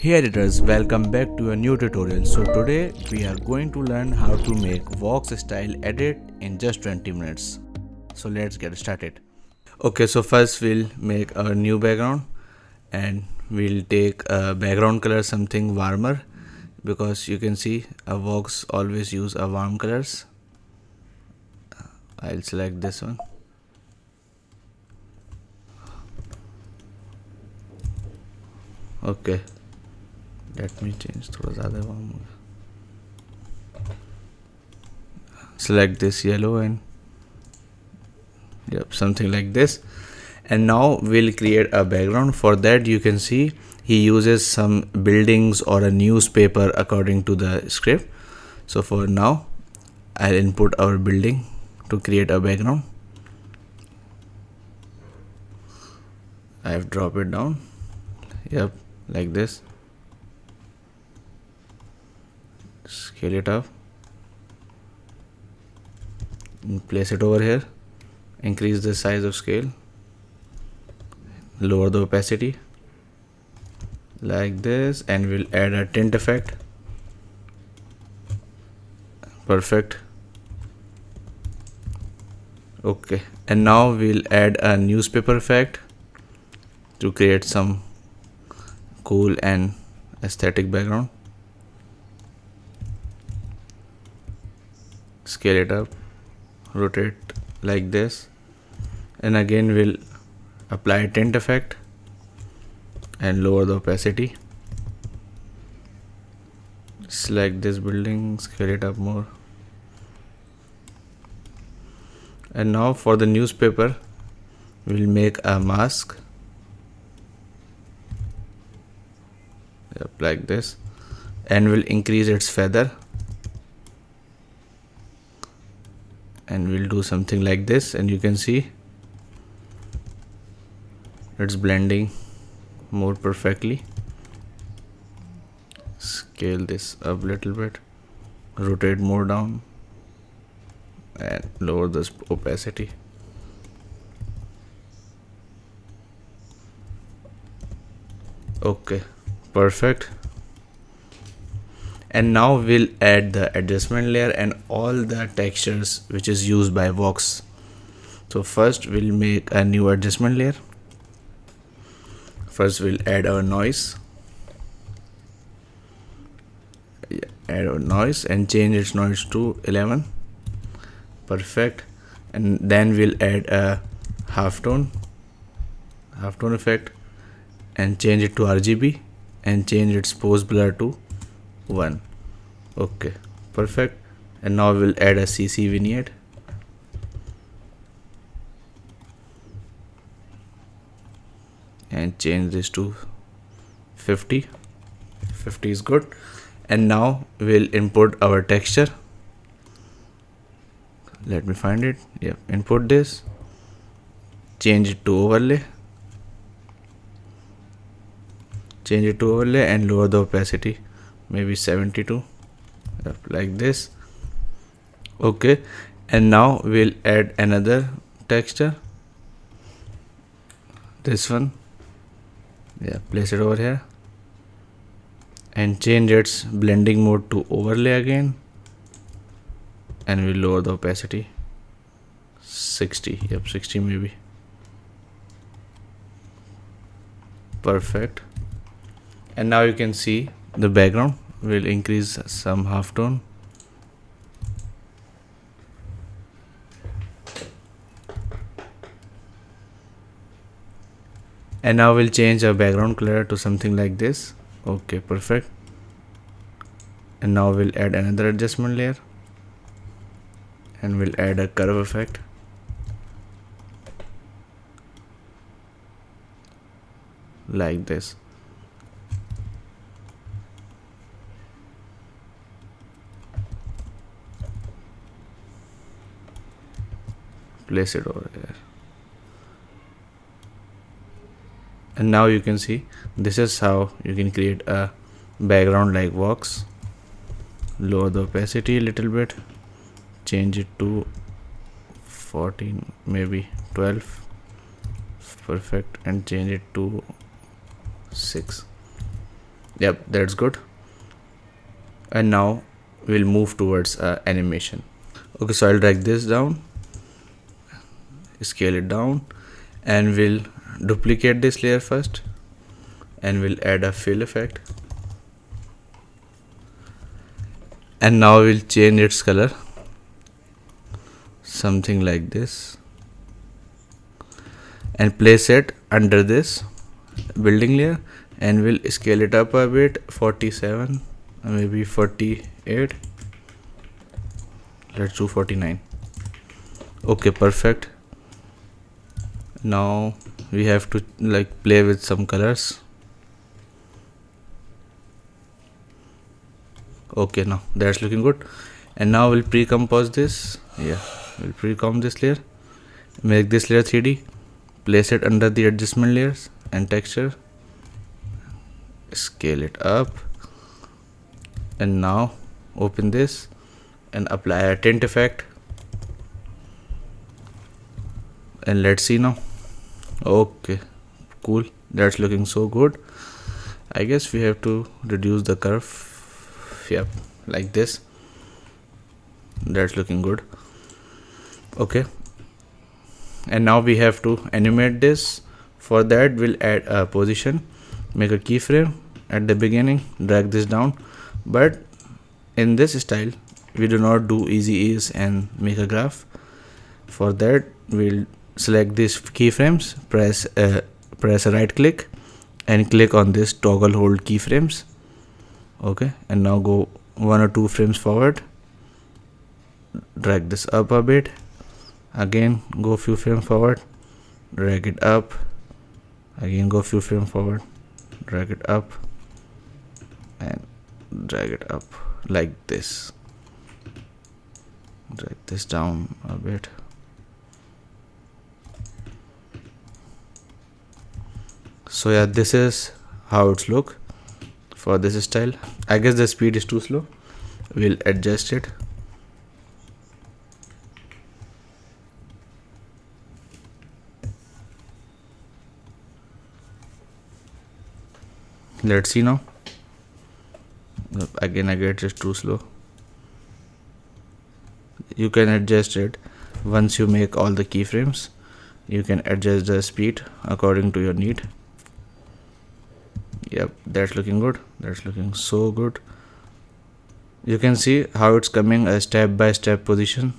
Hey editors, welcome back to a new tutorial. So today we are going to learn how to make Vox style edit in just 20 minutes. So let's get started. Okay, so first we'll make our new background and we'll take a background color something warmer because you can see a Vox always use a warm colors. I'll select this one. Okay, let me change थोड़ा ज़्यादा warm हो गया. Select this yellow and yep, something like this. And now we'll create a background. For that you can see he uses some buildings or a newspaper according to the script. So for now I'll input our building to create a background. I've dropped it down. Yep, like this. Scale it up and place it over here. Increase the size of scale, lower the opacity like this, and we'll add a tint effect. Perfect. Okay, and now we'll add a newspaper effect to create some cool and aesthetic background. Scale it up, rotate like this, and again we'll apply tint effect and lower the opacity. Select this building, scale it up more. And now for the newspaper we'll make a mask. Yep, like this, and we'll increase its feather, and we'll do something like this, and you can see it's blending more perfectly. Scale this up a little bit, rotate more down, and lower this opacity. Okay, perfect. And now we'll add the adjustment layer and all the textures which is used by Vox. So first we'll make a new adjustment layer. First we'll add our noise. Add our noise and change its noise to 11. Perfect. And then we'll add a halftone effect and change it to RGB and change its pose blur to 1. Okay, perfect. And now we'll add a CC vignette and change this to 50. 50 is good. And now we'll input our texture. Let me find it. Yep, input this, change it to overlay, and lower the opacity, maybe 72. Yep, like this. Okay, and now we'll add another texture, this one. Yeah, place it over here and change its blending mode to overlay again, and we'll lower the opacity 60. Yep, 60 maybe. Perfect. And now you can see the background. We'll increase some halftone. And now we'll change our background color to something like this. Okay, perfect. And now we'll add another adjustment layer and we'll add a curve effect. Like this. Place it over here. And now you can see this is how you can create a background like Vox. Lower the opacity a little bit, change it to 14, maybe 12. Perfect. And change it to 6. Yep, that's good. And now we'll move towards animation. Okay, so I'll drag this down, scale it down, and we'll duplicate this layer first, and we'll add a fill effect, and now we'll change its color, something like this, and place it under this building layer, and we'll scale it up a bit, 47, maybe 48, let's do 49. Okay, perfect. Now we have to like play with some colors. Okay, now that's looking good. And now we'll pre-compose this. Yeah, we'll pre-comp this layer, make this layer 3D, place it under the adjustment layers and texture, scale it up, and now open this and apply a tint effect, and let's see now. Okay, cool, that's looking so good. I guess we have to reduce the curve. Yep, like this, that's looking good. Okay, and now we have to animate this. For that we'll add a position, make a keyframe at the beginning, drag this down, but in this style we do not do easy ease and make a graph. For that we'll select these keyframes, press a right click and click on this toggle hold keyframes. Okay, and now go 1 or 2 frames forward, drag this up a bit, again go few frames forward, drag it up, again go few frames forward, drag it up, and drag it up like this, drag this down a bit. So yeah, this is how it's look for this style. I guess the speed is too slow, we'll adjust it. Let's see now. Again I get it too slow. You can adjust it once you make all the keyframes. You can adjust the speed according to your need. Yep, that's looking good, that's looking so good. You can see how it's coming a step by step position.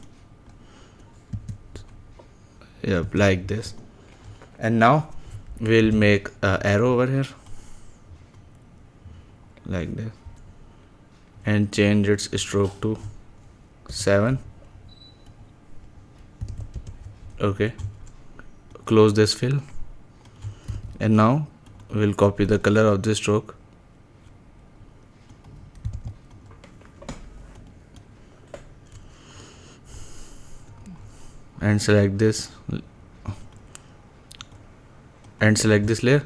Yep, like this. And now we'll make an arrow over here like this, and change its stroke to 7. Okay, close this fill, and now we'll copy the color of this stroke, and select this layer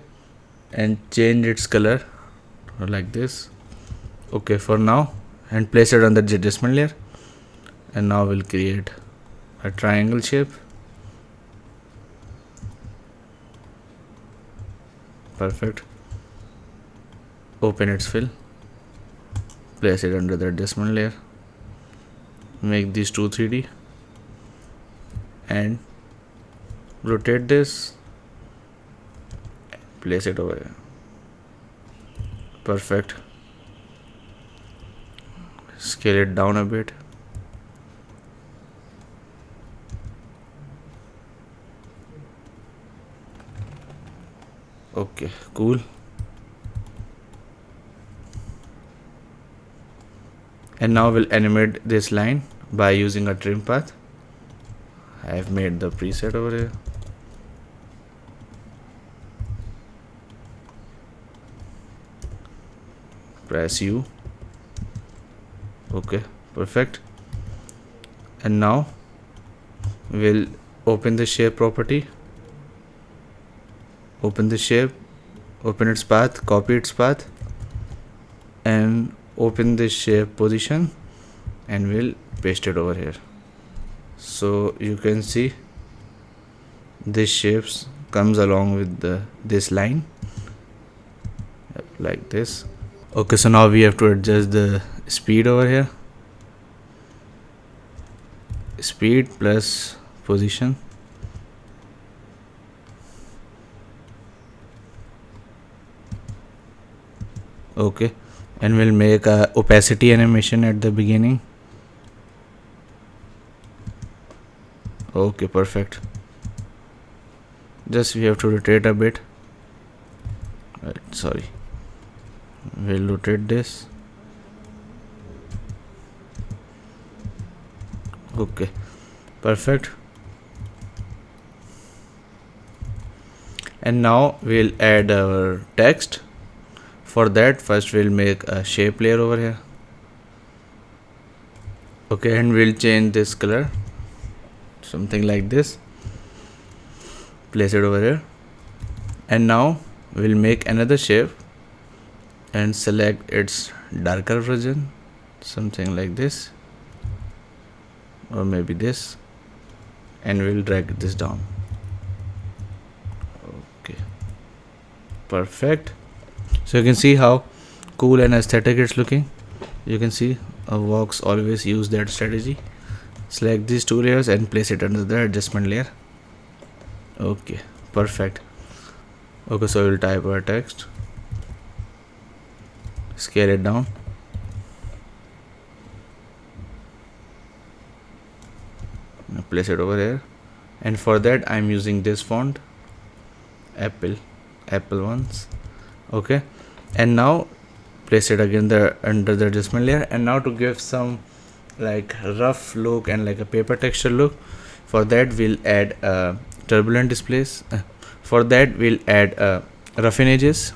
and change its color like this. Okay, for now, and place it on the adjustment layer, and now we'll create a triangle shape. Perfect. Open its fill, place it under the adjustment layer, make these two 3D, and rotate this, place it over here. Perfect. Scale it down a bit. Okay, cool. And now we'll animate this line by using a trim path. I have made the preset over here. Press U. Okay, perfect. And now we'll open the shape property, open the shape, open its path, copy its path, and open this shape position, and we'll paste it over here. So you can see this shapes comes along with this line like this. Okay, so now we have to adjust the speed over here. Speed plus position. Okay, and we'll make a opacity animation at the beginning. Okay, perfect. Just we have to rotate a bit. Right, sorry, we'll rotate this. Okay, perfect. And now we'll add our text. For that, first we'll make a shape layer over here. Okay, and we'll change this color, something like this. Place it over here. And now we'll make another shape and select its darker version, something like this, or maybe this, and we'll drag this down. Okay, perfect. So you can see how cool and aesthetic it's looking. You can see Vox always use that strategy. Select these two layers and place it under the adjustment layer. Okay, perfect. Okay, so we'll type our text, scale it down. Now place it over here, and for that I'm using this font, Apple ones. Okay, and now place it again under the adjustment layer. And now to give some like rough look and like a paper texture look, for that we'll add turbulent displays. For that we'll add roughen edges.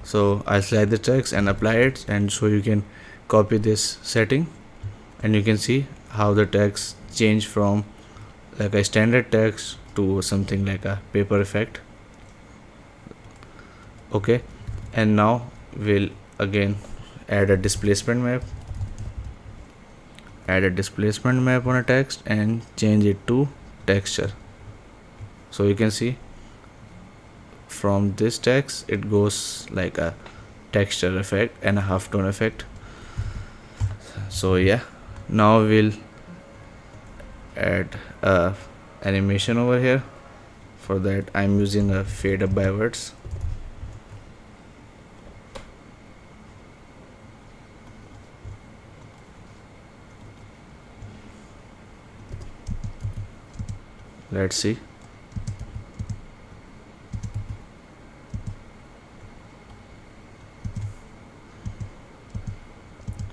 So I'll select the text and apply it, and so you can copy this setting, and you can see how the text change from like a standard text to something like a paper effect. Okay, and now we'll again add a displacement map. Add a displacement map on a text and change it to texture. So you can see from this text it goes like a texture effect and a halftone effect. So yeah, now we'll add a animation over here. For that I'm using a fade up backwards. Let's see.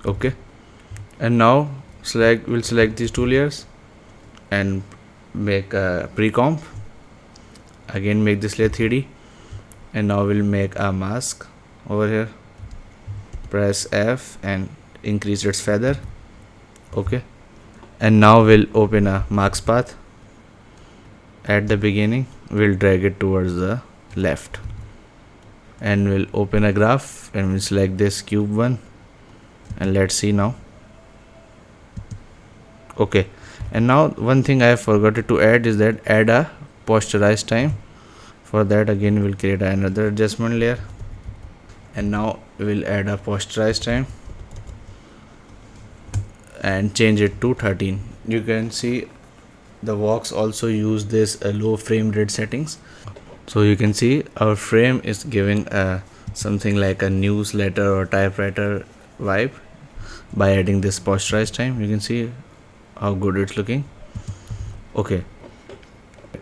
Okay, and now we'll select these two layers and make a pre-comp. Again make this layer 3D, and now we'll make a mask over here. Press F and increase its feather. Okay, and now we'll open a mask path. At the beginning we'll drag it towards the left, and we'll open a graph and we'll select this cube one, and let's see now. Okay, and now one thing I have forgotten to add is that add a posterize time. For that again we'll create another adjustment layer, and now we'll add a posterize time and change it to 13. You can see the Vox also use this low frame rate settings. So you can see our frame is giving something like a newsletter or typewriter vibe by adding this posterize time. You can see how good it's looking. Okay,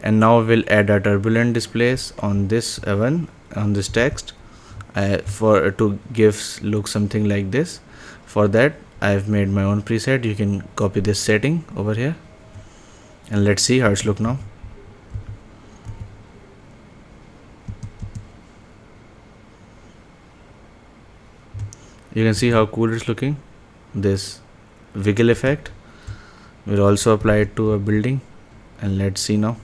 and now we'll add a turbulent displays on this on this text for to give look something like this. For that I've made my own preset. You can copy this setting over here, and let's see how it's look now. You can see how cool it's looking. This wiggle effect we'll also apply it to a building, and let's see now.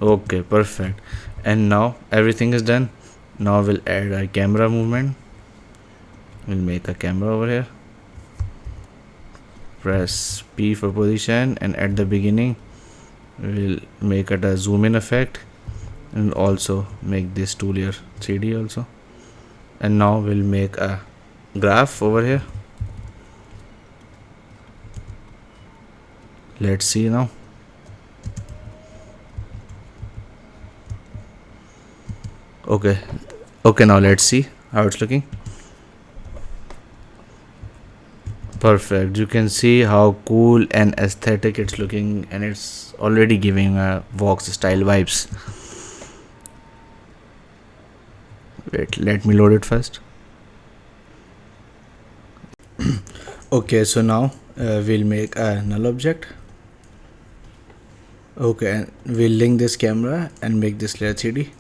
Okay, perfect. And now everything is done. Now we'll add a camera movement. We'll make a camera over here. press P for position, and at the beginning we'll make it a zoom in effect, and also make this 2 layer 3D also. And now we'll make a graph over here. Let's see now. Okay, now let's see how it's looking. Perfect. You can see how cool and aesthetic it's looking, and it's already giving a Vox style vibes. Wait, let me load it first. Okay, so now we'll make a null object. Okay, and we'll link this camera and make this layer 3D.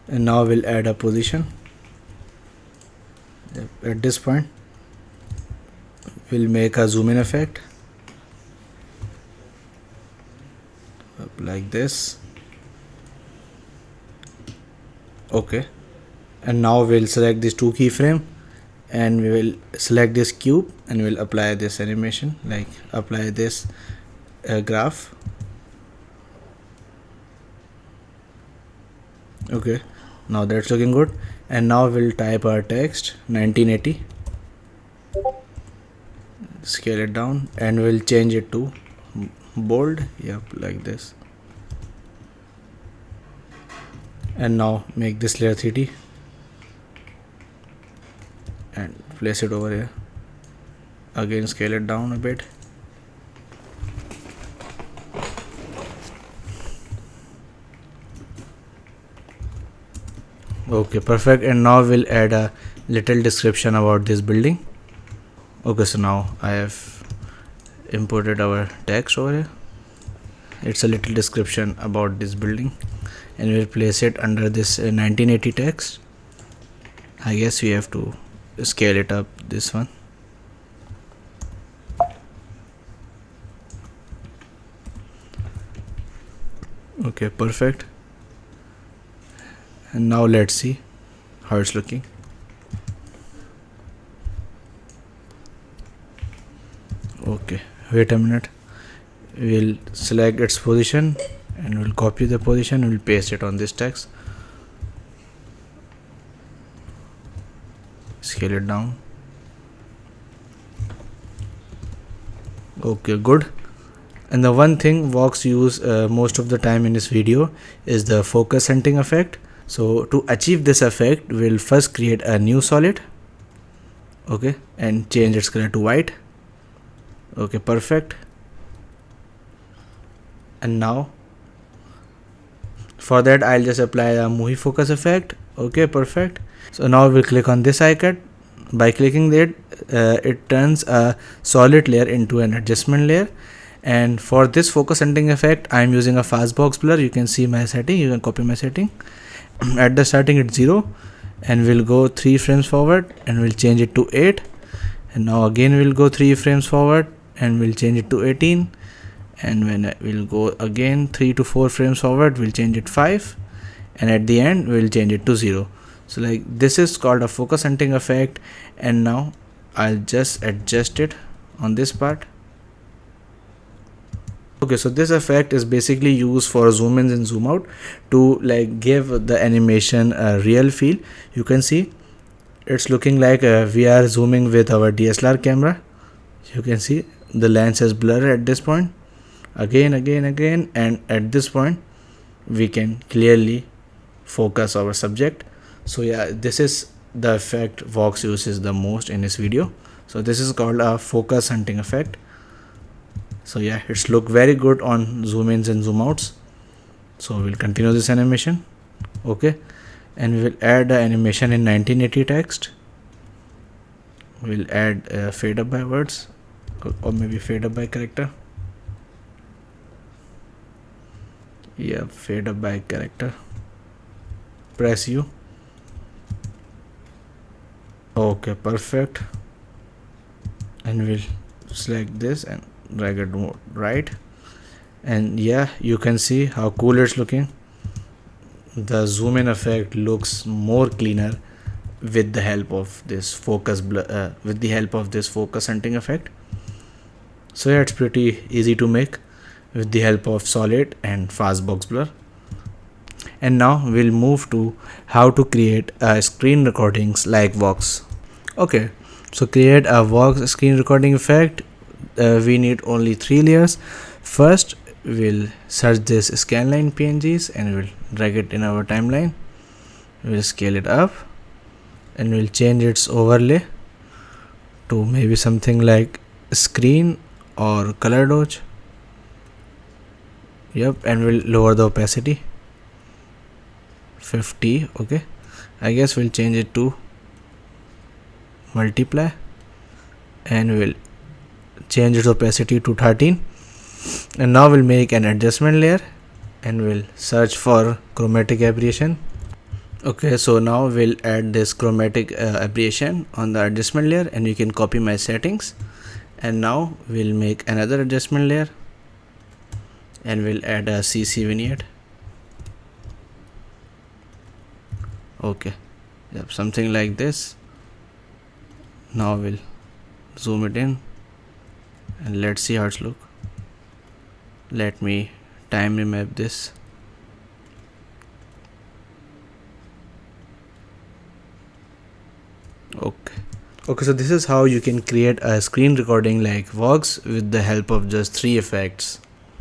And now we'll add a position. At this point we'll make a zoom in effect like this. Okay, and now we'll select this 2 keyframe, and we will select this cube, and we'll apply this animation, like apply this graph. Okay, now that's looking good. And now we'll type our text 1980, scale it down, and we'll change it to bold. Yep, like this. And now make this layer 3D and place it over here. Again, scale it down a bit. Okay, perfect. And now we'll add a little description about this building. Okay, so now I have imported our text over here. It's a little description about this building, and we'll place it under this 1980 text. I guess we have to scale it up, this one. Okay, perfect. And now let's see how it's looking. Okay, wait a minute. We'll select its position, and we'll copy the position, we'll paste it on this text. Scale it down. Okay, good. And the one thing Vox use most of the time in this video is the focus hunting effect. So to achieve this effect, we'll first create a new solid. Okay, and change its color to white. Okay, perfect. And now for that I'll just apply a movie focus effect. Okay, perfect. So now we'll click on this icon. By clicking that, it turns a solid layer into an adjustment layer. And for this focus hunting effect, I'm using a fastbox blur. You can see my setting, you can copy my setting. At the starting it's 0, and we'll go 3 frames forward, and we'll change it to 8. And now again we'll go 3 frames forward, and we'll change it to 18. And when we'll go again 3 to 4 frames forward, we'll change it 5, and at the end we'll change it to 0. So like this is called a focus hunting effect. And now I'll just adjust it on this part. Okay, so this effect is basically used for zoom ins and zoom out to like give the animation a real feel. You can see it's looking like we are zooming with our DSLR camera. You can see the lens is blurred at this point, again, and at this point we can clearly focus our subject. So yeah, this is the effect Vox uses the most in this video. So this is called a focus hunting effect. So yeah, it's look very good on zoom ins and zoom outs. So we'll continue this animation. Okay, and we will add the animation in 1980 text. We'll add fade up by words, or maybe fade up by character. Yeah, fade up by character. Press U. Okay, perfect. And we'll select this and drag it right. And yeah, you can see how cool it's looking. The zoom in effect looks more cleaner with the help of this focus hunting effect. So yeah, it's pretty easy to make with the help of solid and fast box blur. And now we'll move to how to create screen recordings like Vox. Okay, so create a Vox screen recording effect. We need only 3 layers. First, we'll search this scanline PNGs and we'll drag it in our timeline. We'll scale it up and we'll change its overlay to maybe something like screen or color dodge. Yep, and we'll lower the opacity 50. Okay, I guess we'll change it to multiply and we'll change its opacity to 13. And now we'll make an adjustment layer and we'll search for chromatic aberration. Okay, so now we'll add this chromatic aberration on the adjustment layer, and you can copy my settings. And now we'll make another adjustment layer and we'll add a CC vignette. Okay, yep, something like this. Now we'll zoom it in and let's see how it's look. Let me time remap this. Okay, so this is how you can create a screen recording like Vox with the help of just 3 effects.